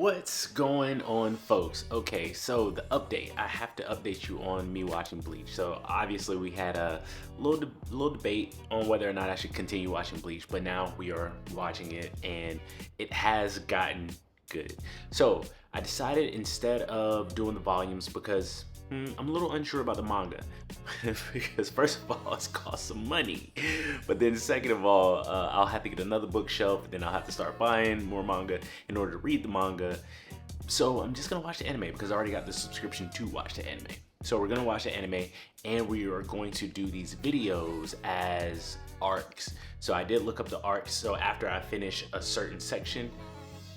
What's going on, folks? Okay, so the update. I have to update you on me watching Bleach. So obviously we had a little debate on whether or not I should continue watching Bleach, but now we are watching it and it has gotten good. So I decided instead of doing the volumes because I'm a little unsure about the manga because first of all it's cost some money, but then second of all I'll have to get another bookshelf, then I'll have to start buying more manga in order to read the manga. So I'm just gonna watch the anime because I already got the subscription to watch the anime. So we're gonna watch the anime and we are going to do these videos as arcs. So I did look up the arcs, so after I finish a certain section,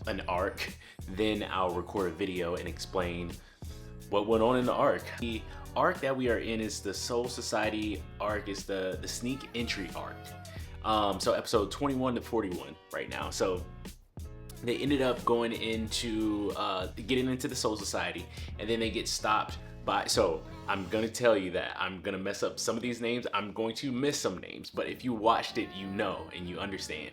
an arc, then I'll record a video and explain what went on in the arc. The arc that we are in is the Soul Society arc, is the sneak entry arc. So episode 21 to 41 right now. So they ended up going into getting into the Soul Society, and then they get stopped by, so I'm gonna tell you that I'm gonna mess up some of these names. I'm going to miss some names, but if you watched it, you know and you understand.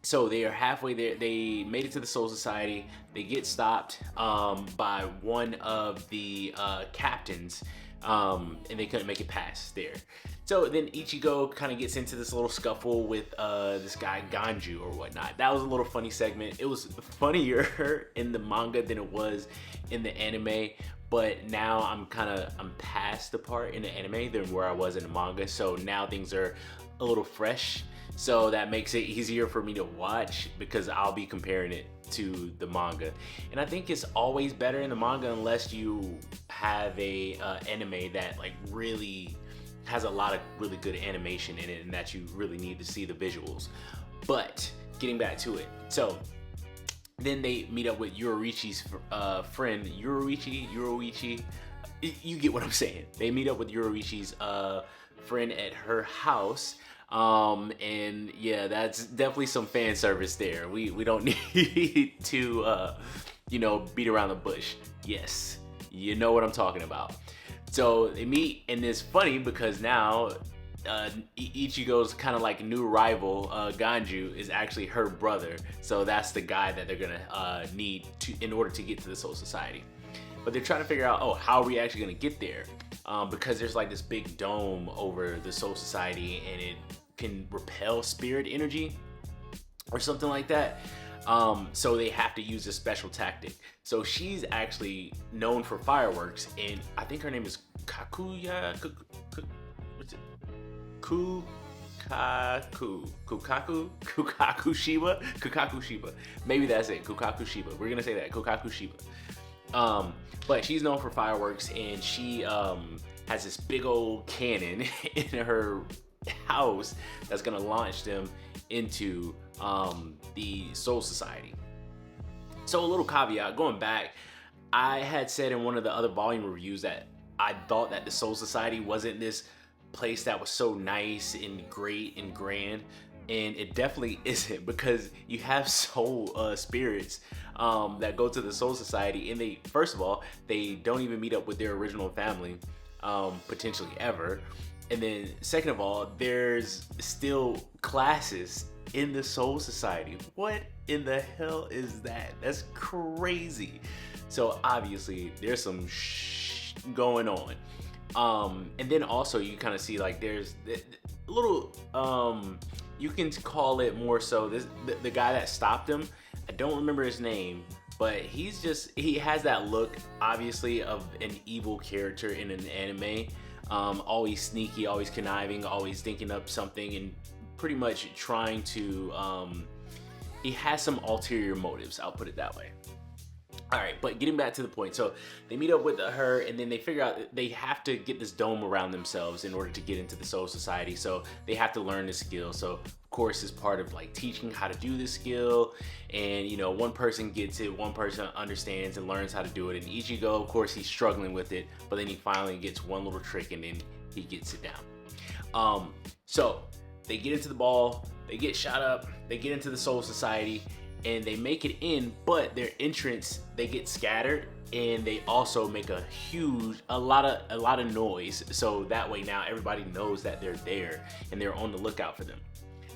So they are halfway there. They made it to the Soul Society. They get stopped by one of the captains, and they couldn't make it past there. So then Ichigo kind of gets into this little scuffle with this guy Ganju or whatnot. That was a little funny segment. It was funnier in the manga than it was in the anime, but now I'm past the part in the anime than where I was in the manga. So now things are a little fresh. So that makes it easier for me to watch because I'll be comparing it to the manga. And I think it's always better in the manga unless you have a anime that like really has a lot of really good animation in it and that you really need to see the visuals. But getting back to it. So then they meet up with Yoruichi's friend, Yoruichi, you get what I'm saying. They meet up with Yoruichi's friend at her house. And yeah, that's definitely some fan service there. We don't need to beat around the bush. Yes, you know what I'm talking about. So they meet, and it's funny because now Ichigo's kind of like new rival, Ganju, is actually her brother. So that's the guy that they're gonna need to in order to get to the Soul Society. But they're trying to figure out, how are we actually gonna get there? Because there's like this big dome over the Soul Society and it can repel spirit energy or something like that. So they have to use a special tactic. So she's actually known for fireworks, and I think her name is Kukaku Shiba. Maybe that's it, Kukaku Shiba. We're gonna say that, Kukaku Shiba. But she's known for fireworks, and she has this big old cannon in her house that's gonna launch them into the Soul Society. So a little caveat, going back, I had said in one of the other volume reviews that I thought that the Soul Society wasn't this place that was so nice and great and grand, and it definitely isn't, because you have soul spirits that go to the Soul Society, and they, first of all, they don't even meet up with their original family potentially ever. And then second of all, there's still classes in the Soul Society. What in the hell is that? That's crazy. So obviously there's some going on. And then also you kind of see like there's a little, you can call it more so this, the guy that stopped him, I don't remember his name, but he has that look obviously of an evil character in an anime. Always sneaky, always conniving, always thinking up something, and pretty much trying to, he has some ulterior motives, I'll put it that way. All right, but getting back to the point, so they meet up with her, and then they figure out that they have to get this dome around themselves in order to get into the Soul Society, so they have to learn the skill. So of course it's part of like teaching how to do this skill, and one person gets it, one person understands and learns how to do it, and Ichigo, of course, he's struggling with it, but then he finally gets one little trick and then he gets it down. So they get into the ball, they get shot up, they get into the Soul Society, and they make it in, but their entrance, they get scattered, and they also make a lot of noise, so that way now everybody knows that they're there and they're on the lookout for them.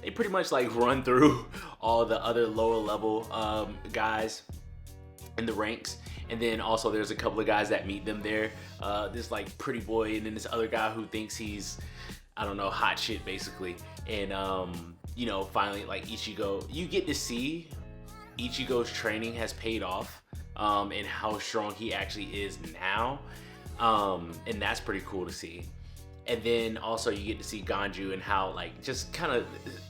They pretty much like run through all the other lower level guys in the ranks. And then also there's a couple of guys that meet them there. This like pretty boy, and then this other guy who thinks he's, I don't know, hot shit basically. And you know, finally like Ichigo, you get to see Ichigo's training has paid off, and how strong he actually is now. And that's pretty cool to see. And then also you get to see Ganju and how like just kind of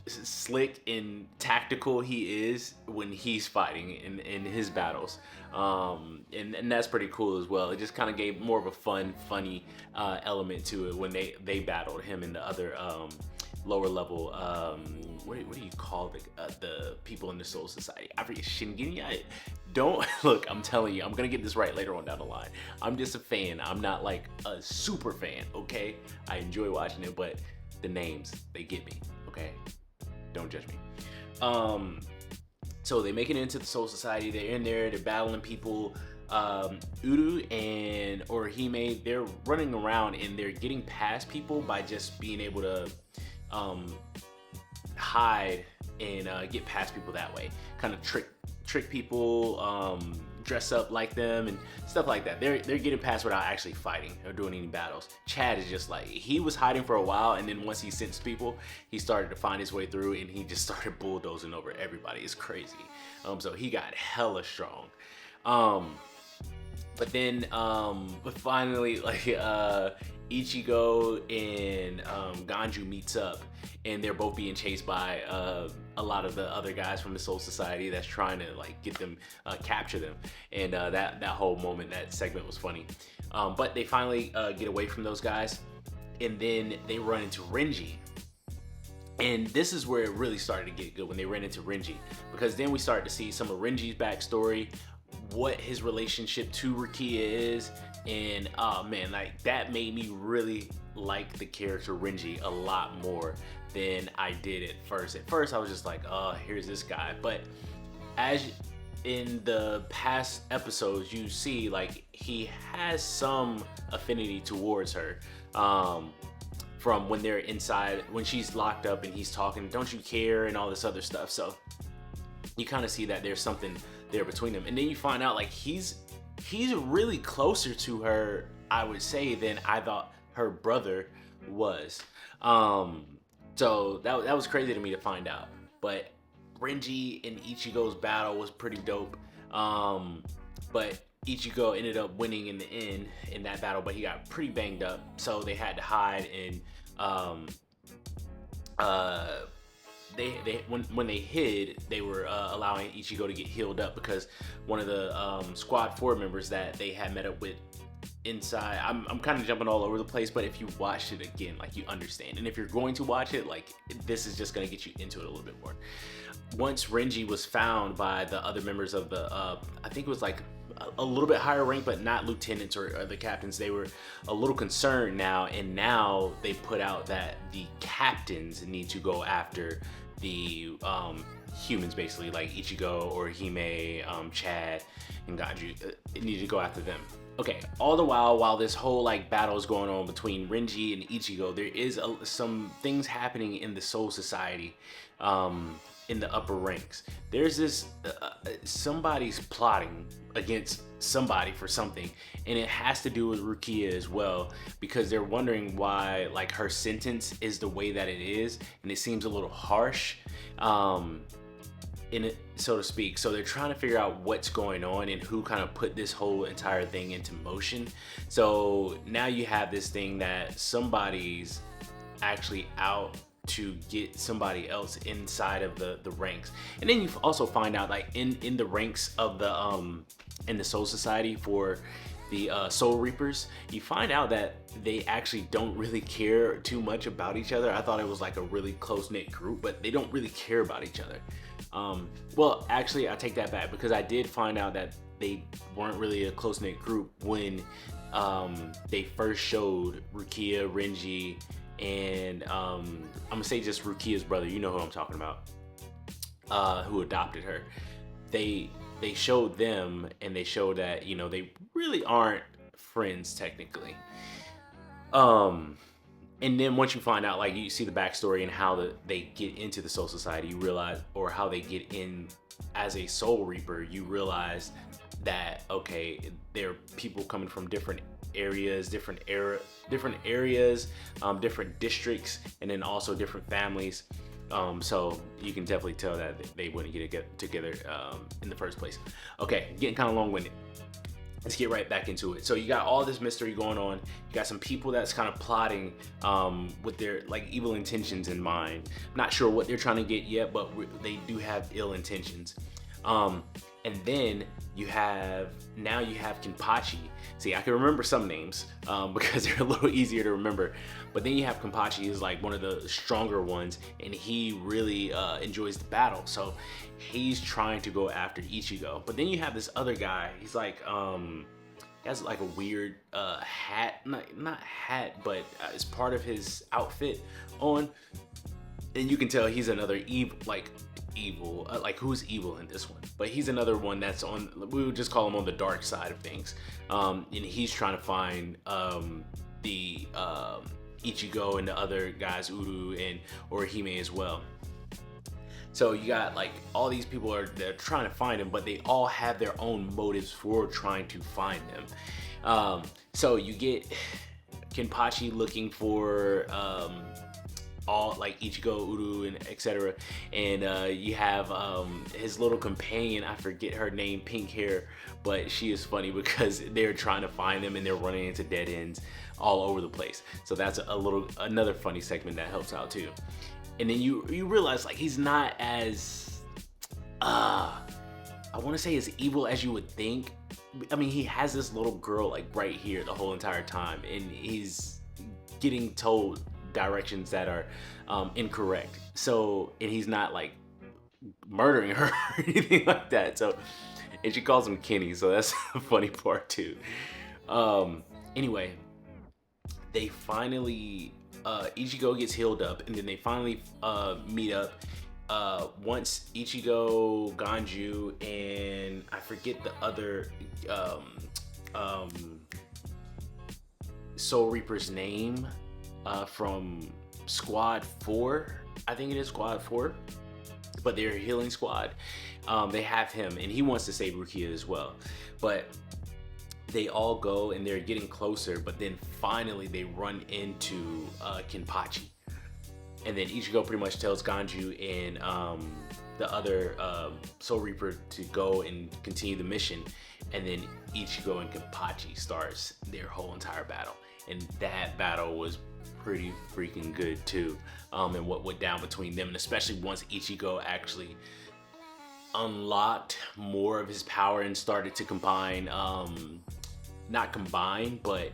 slick and tactical he is when he's fighting in his battles. And that's pretty cool as well. It just kind of gave more of a funny element to it when they battled him and the other lower level, what do you call the people in the Soul Society? I forget, Shingeki? Don't look, I'm telling you, I'm gonna get this right later on down the line. I'm just a fan. I'm not like a super fan, okay? I enjoy watching it, but the names, they get me, okay? Don't judge me. So they make it into the Soul Society. They're in there, they're battling people. Uru and Orihime, they're running around and they're getting past people by just being able to hide and get past people that way. Kind of trick people, dress up like them and stuff like that. They're getting past without actually fighting or doing any battles. Chad is just like, he was hiding for a while, and then once he sensed people, he started to find his way through, and he just started bulldozing over everybody. It's crazy. So he got hella strong. But then but finally, like Ichigo and Ganju meets up, and they're both being chased by a lot of the other guys from the Soul Society that's trying to like get them, capture them. And that whole moment, that segment was funny. But they finally get away from those guys, and then they run into Renji. And this is where it really started to get good, when they ran into Renji, because then we started to see some of Renji's backstory, what his relationship to Rukia is, and oh man, like that made me really like the character Renji a lot more than I did at first. At first I was just like, oh, here's this guy. But as in the past episodes, you see like he has some affinity towards her, from when they're inside, when she's locked up and he's talking, don't you care, and all this other stuff. So you kind of see that there's something there between them. And then you find out like he's really closer to her, I would say, than I thought her brother was. So that was crazy to me to find out. But Renji and Ichigo's battle was pretty dope. But Ichigo ended up winning in the end in that battle, but he got pretty banged up, so they had to hide. And when they hid, they were allowing Ichigo to get healed up, because one of the squad 4 members that they had met up with inside, I'm kind of jumping all over the place, but if you watch it again, like, you understand. And if you're going to watch it, like, this is just going to get you into it a little bit more. Once Renji was found by the other members of the I think it was like a little bit higher rank, but not lieutenants or the captains, they were a little concerned now, and now they put out that the captains need to go after the humans, basically, like Ichigo, Orihime, Chad, and Ganju. Need to go after them. Okay, all the while this whole like battle is going on between Renji and Ichigo, there is some things happening in the Soul Society, in the upper ranks. There's this somebody's plotting against somebody for something, and it has to do with Rukia as well, because they're wondering why like her sentence is the way that it is, and it seems a little harsh, in it, so to speak. So they're trying to figure out what's going on and who kind of put this whole entire thing into motion. So now you have this thing that somebody's actually out to get somebody else inside of the ranks. And then you also find out like in the ranks of the in the Soul Society for the Soul Reapers, you find out that they actually don't really care too much about each other. I thought it was like a really close-knit group, but they don't really care about each other. Well, actually, I take that back, because I did find out that they weren't really a close-knit group when they first showed Rukia, Renji, and I'm gonna say just Rukia's brother, you know who I'm talking about, who adopted her. They showed them, and they showed that, you know, they really aren't friends technically. And then once you find out, like, you see the backstory and how they get into the Soul Society, you realize, or how they get in as a Soul Reaper, you realize that okay, there are people coming from different areas, different areas, different districts, and then also different families. So you can definitely tell that they wouldn't get together in the first place. Okay, getting kind of long-winded. Let's get right back into it. So you got all this mystery going on. You got some people that's kind of plotting with their like evil intentions in mind. Not sure what they're trying to get yet, but they do have ill intentions. And then you have Kenpachi. See, I can remember some names because they're a little easier to remember. But then you have Kenpachi, is like one of the stronger ones, and he really enjoys the battle. So he's trying to go after Ichigo. But then you have this other guy. He's like, he has like a weird hat, not hat, but it's part of his outfit on. And you can tell he's another evil, like who's evil in this one, but he's another one that's on, we would just call him on the dark side of things. And he's trying to find the Ichigo and the other guys, Uru and Orihime as well. So you got like all these people they're trying to find him, but they all have their own motives for trying to find him. So you get Kenpachi looking for all like Ichigo, Uru, and etc. And you have his little companion, I forget her name, pink hair, but she is funny because they're trying to find them and they're running into dead ends all over the place. So that's another funny segment that helps out too. And then you realize like he's not as I want to say as evil as you would think. I mean, he has this little girl like right here the whole entire time, and he's getting told directions that are incorrect. So, and he's not like murdering her or anything like that. So, and she calls him Kenny, so that's the funny part too. Anyway, they finally Ichigo gets healed up, and then they finally meet up. Once Ichigo, Ganju, and I forget the other Soul Reaper's name from Squad 4, I think it is Squad 4, but they're healing squad. They have him, and he wants to save Rukia as well. But they all go, and they're getting closer, but then finally they run into Kenpachi. And then Ichigo pretty much tells Ganju and the other Soul Reaper to go and continue the mission. And then Ichigo and Kenpachi starts their whole entire battle. And that battle was pretty freaking good too. And what went down between them, and especially once Ichigo actually unlocked more of his power and started to combine, not combine, but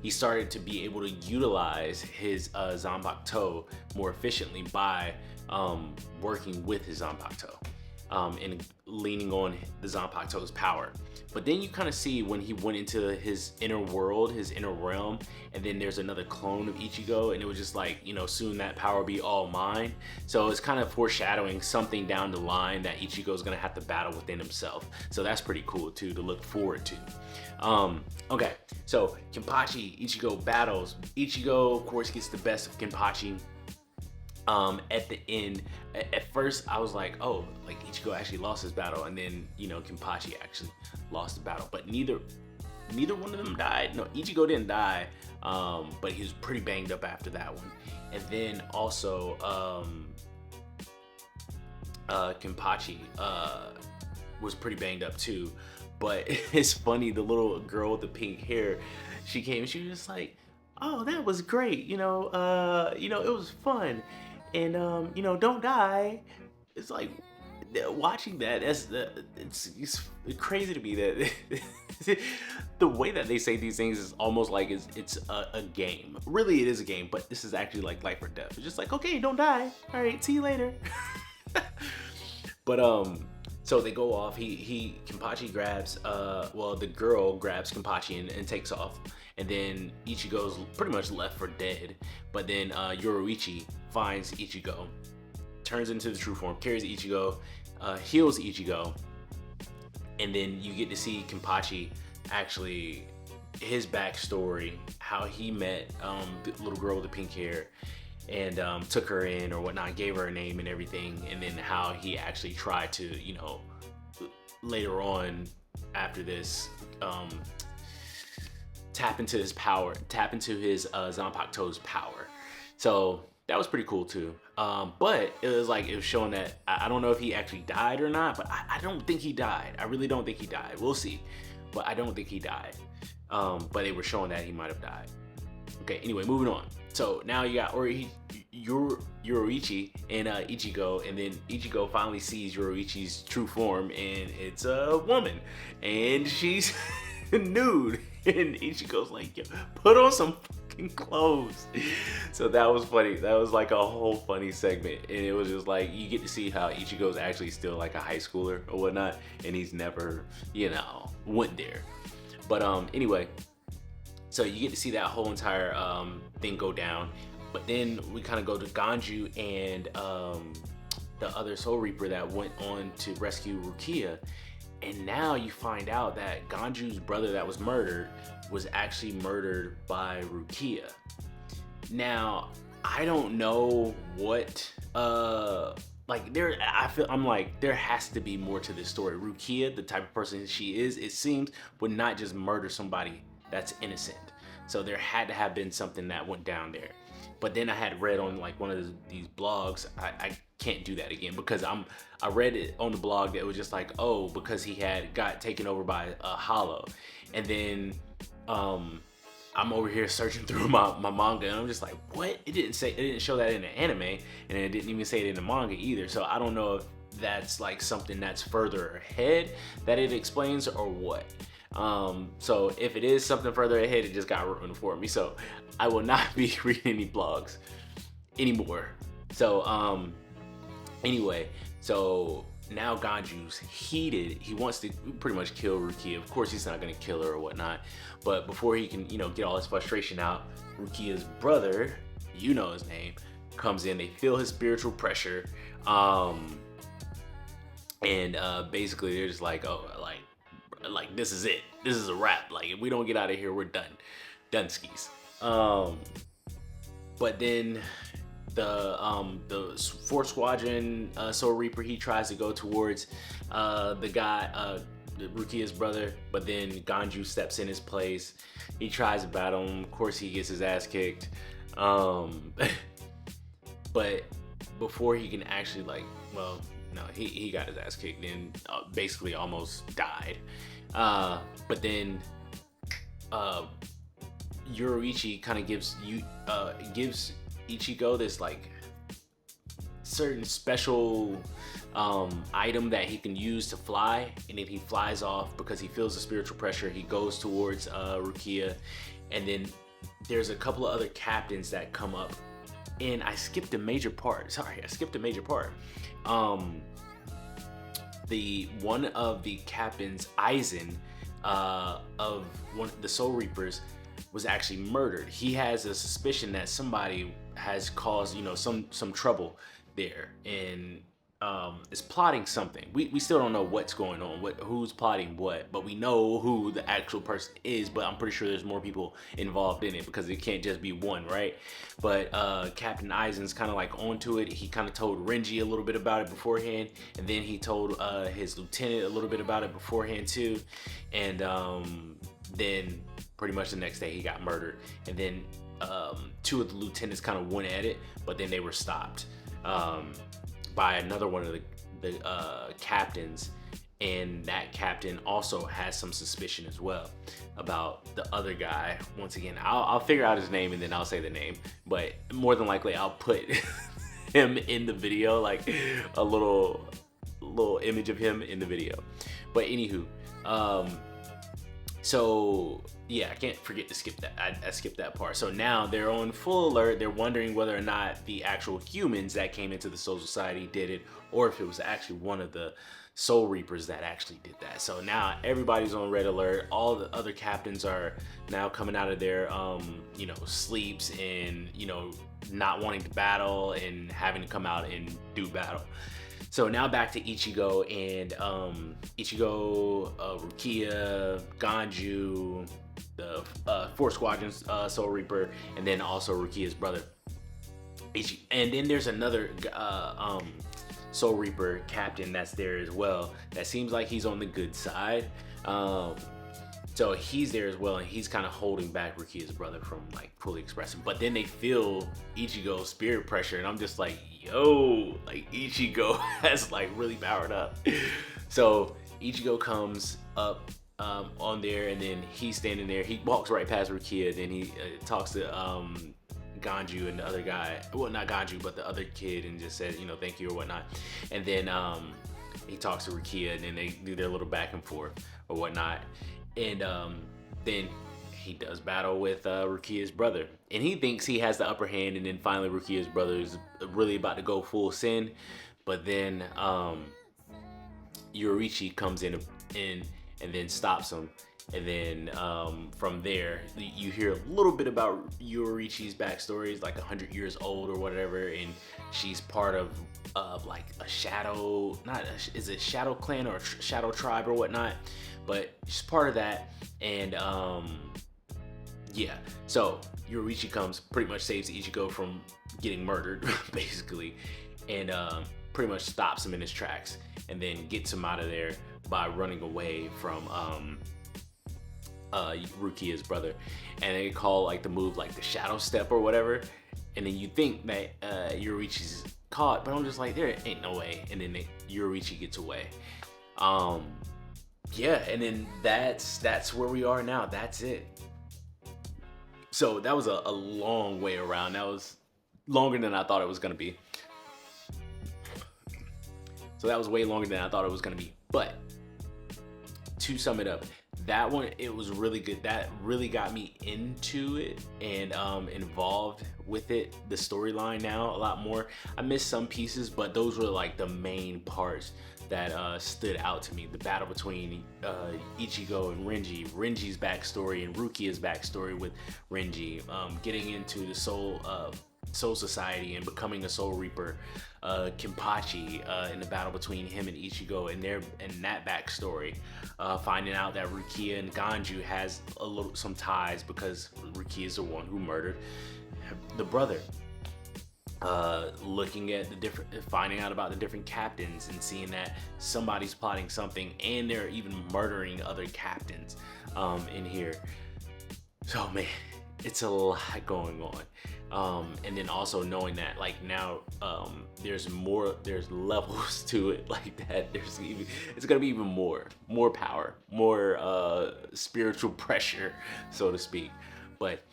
he started to be able to utilize his Zanpakuto more efficiently by working with his Zanpakuto and leaning on the Zanpakuto's power. But then you kind of see when he went into his inner world, his inner realm, and then there's another clone of Ichigo, and it was just like, you know, soon that power be all mine. So it's kind of foreshadowing something down the line that Ichigo's gonna have to battle within himself. So that's pretty cool too to look forward to. Okay, so Kenpachi, Ichigo battles. Ichigo, of course, gets the best of Kenpachi. At the end, at first I was like, oh, like Ichigo actually lost his battle, and then, you know, Kenpachi actually lost the battle, but neither one of them died. No, Ichigo didn't die, but he was pretty banged up after that one. And then also Kenpachi was pretty banged up too. But it's funny, the little girl with the pink hair, she came, she was just like, oh, that was great, you know, it was fun, and you know, don't die. It's like, watching that, it's crazy to me that the way that they say these things is almost like it's a game. Really, it is a game, but this is actually like life or death. It's just like, okay, don't die, all right, see you later. But so they go off. Kenpachi grabs, well, the girl grabs Kenpachi and takes off. And then Ichigo's pretty much left for dead. But then Yoruichi finds Ichigo, turns into the true form, carries Ichigo, heals Ichigo. And then you get to see Kenpachi actually, his backstory, how he met the little girl with the pink hair. and took her in or whatnot, gave her a name and everything, and then how he actually tried to, later on after this, tap into his power, tap into his Zanpakuto's power. So that was pretty cool too. But it was showing that I don't know if he actually died or not, but I don't think he died. I really don't think he died. We'll see, but I don't think he died. But they were showing that he might have died. Okay, anyway, moving on. So now you got Yoruichi and Ichigo, and then Ichigo finally sees Yoruichi's true form, and it's a woman, and she's nude, and Ichigo's like, yo, put on some fucking clothes. So that was funny. That was like a whole funny segment, and it was just like, you get to see how Ichigo's actually still like a high schooler or whatnot, and he's never, went there. But anyway, so you get to see that whole entire thing go down. But then we kind of go to Ganju and the other Soul Reaper that went on to rescue Rukia. And now you find out that Ganju's brother that was murdered was actually murdered by Rukia. Now, I don't know what I'm like, there has to be more to this story. Rukia, the type of person she is, it seems, would not just murder somebody that's innocent. So there had to have been something that went down there. But then I had read on like one of these blogs, I can't do that again, because I read it on the blog that it was just like, oh, because he got taken over by a hollow. And then I'm over here searching through my manga, and I'm just like, what? It didn't show that in the anime, and it didn't even say it in the manga either. So I don't know if that's like something that's further ahead that it explains or what. So if it is something further ahead, it just got ruined for me. So I will not be reading any blogs anymore. So anyway, so now Ganju's heated. He wants to pretty much kill Rukia. Of course, he's not gonna kill her or whatnot. But before he can, get all his frustration out, Rukia's brother, his name, comes in. They feel his spiritual pressure. And basically they're just like, oh, like this is it. This is a wrap. Like, if we don't get out of here, we're done. Dunskies. But then the fourth squadron Soul Reaper, he tries to go towards the guy, Rukia's brother, but then Ganju steps in his place. He tries to battle him. Of course, he gets his ass kicked. But before he can actually no, he got his ass kicked and basically almost died. But then Yoruichi kind of gives Ichigo this like certain special item that he can use to fly, and then he flies off because he feels the spiritual pressure. He goes towards Rukia, and then there's a couple of other captains that come up, and I skipped a major part. The one of the captains, Aizen, of one of the Soul Reapers, was actually murdered. He has a suspicion that somebody has caused, some trouble there, and is plotting something. We still don't know what's going on, who's plotting what, but we know who the actual person is. But I'm pretty sure there's more people involved in it, because it can't just be one, right? But Captain Aizen's kind of like onto it. He kind of told Renji a little bit about it beforehand, and then he told his lieutenant a little bit about it beforehand too, and then pretty much the next day he got murdered. And then two of the lieutenants kind of went at it, but then they were stopped by another one of the captains, and that captain also has some suspicion as well about the other guy. Once again, I'll figure out his name and then I'll say the name, but more than likely I'll put him in the video, like a little image of him in the video. But anywho, so yeah, I can't forget to skip that. I skipped that part. So now they're on full alert. They're wondering whether or not the actual humans that came into the Soul Society did it, or if it was actually one of the Soul Reapers that actually did that. So now everybody's on red alert. All the other captains are now coming out of their sleeps and not wanting to battle and having to come out and do battle. So now back to Ichigo and Rukia, Ganju, the four squadrons Soul Reaper, and then also Rukia's brother. And then there's another Soul Reaper captain that's there as well. That seems like he's on the good side. So he's there as well, and he's kind of holding back Rukia's brother from like fully expressing. But then they feel Ichigo's spirit pressure, and I'm just like, yo, like Ichigo has like really powered up. So Ichigo comes up on there, and then he's standing there. He walks right past Rukia, then he talks to Ganju and the other guy. Well, not Ganju, but the other kid, and just says, you know, thank you or whatnot. And then he talks to Rukia, and then they do their little back and forth or whatnot. And then he does battle with Rukia's brother, and he thinks he has the upper hand. And then finally, Rukia's brother is really about to go full sin, but then Yoriichi comes in and then stops him. And then from there, you hear a little bit about Yoriichi's backstory. It's like 100 years old or whatever, and she's part of like a shadow, is it shadow clan or shadow tribe or whatnot, but she's part of that. And yeah, so Yoriichi comes, pretty much saves Ichigo from getting murdered basically, and pretty much stops him in his tracks, and then gets him out of there by running away from Rukia's brother. And they call like the move like the shadow step or whatever, and then you think that Yoriichi's caught, but I'm just like, there ain't no way. And then Yoriichi gets away. Yeah, and then that's where we are now. That's it. So that was a long way around. That was longer than I thought it was gonna be. So that was way longer than I thought it was gonna be. But to sum it up, that one, it was really good. That really got me into it and involved with it, the storyline now a lot more. I missed some pieces, but those were like the main parts that stood out to me. The battle between Ichigo and Renji's backstory and Rukia's backstory with Renji, getting into the Soul Society and becoming a Soul Reaper, Kenpachi in the battle between him and Ichigo and that backstory, finding out that Rukia and Ganju has some ties because Rukia is the one who murdered the brother. Looking at finding out about the different captains and seeing that somebody's plotting something, and they're even murdering other captains in here. So man, it's a lot going on. And then also knowing that like now there's levels to it, like that it's gonna be even more power, more spiritual pressure, so to speak. But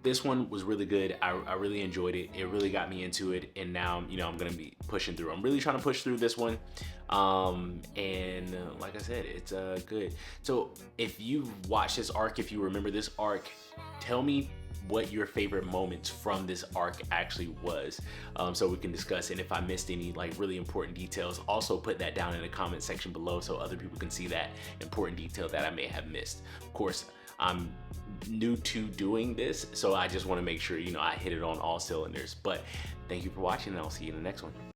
this one was really good. I really enjoyed it. It really got me into it, and now, you know, I'm gonna be pushing through. I'm really trying to push through this one, and like I said, it's good. So if you've watched this arc, if you remember this arc, tell me what your favorite moments from this arc actually was, so we can discuss. And if I missed any like really important details, also put that down in the comment section below so other people can see that important detail that I may have missed. Of course, I'm new to doing this, so I just want to make sure, you know, I hit it on all cylinders. But thank you for watching, and I'll see you in the next one.